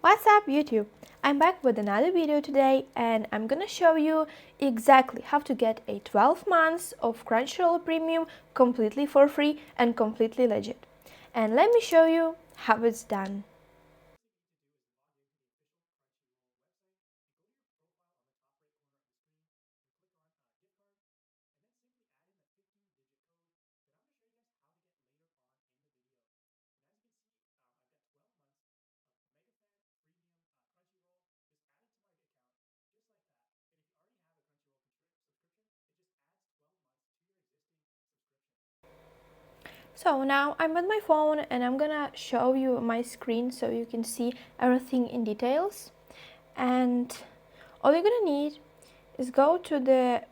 What's up YouTube? I'm back with another video today and I'm gonna show you exactly how to get a 12 months of Crunchyroll Premium completely for free and completely legit. And let me show you how it's done. So now I'm on my phone and I'm gonna show you my screen so you can see everything in details. And all you're gonna need is go to the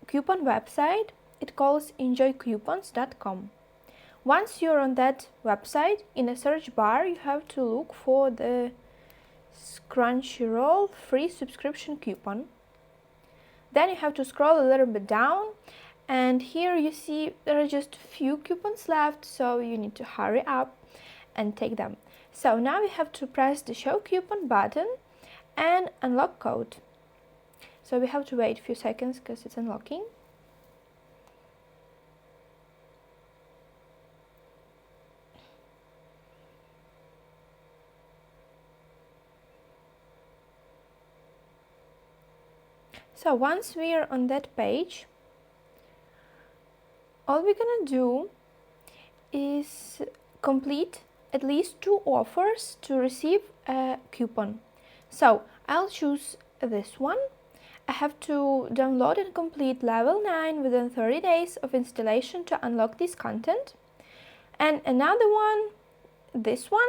coupon website. It calls enjoycoupons.com. Once you're on that website, in a search bar you have to look for the Crunchyroll free subscription coupon. Then you have to scroll a little bit down, and here you see there are just a few coupons left, so you need to hurry up and take them. So now you have to press the show coupon button and unlock code. So we have to wait a few seconds because it's unlocking. So once we're on that page, all we're gonna do is complete at least 2 offers to receive a coupon. So I'll choose this one. I have to download and complete level 9 within 30 days of installation to unlock this content. And another one, this one,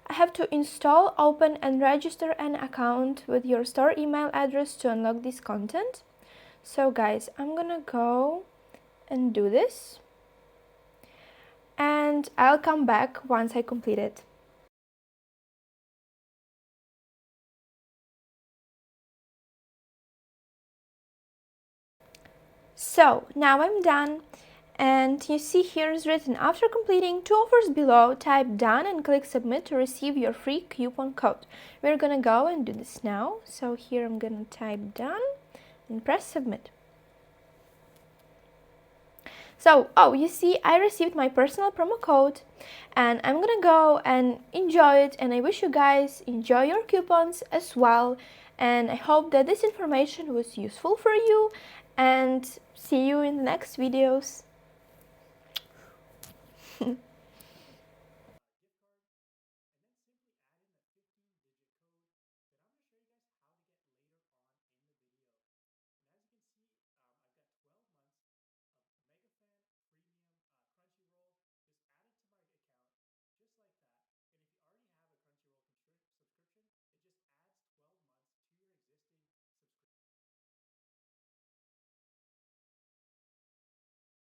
I have to install, open and register an account with your store email address to unlock this content. So guys, I'm gonna go and do this. And I'll come back once I complete it. So now I'm done, and you see here is written, after completing 2 offers below, type done and click submit to receive your free coupon code. We're gonna go and do this now. So here I'm gonna type done and press submit. So, you see, I received my personal promo code and I'm gonna go and enjoy it, and I wish you guys enjoy your coupons as well, and I hope that this information was useful for you, and see you in the next videos.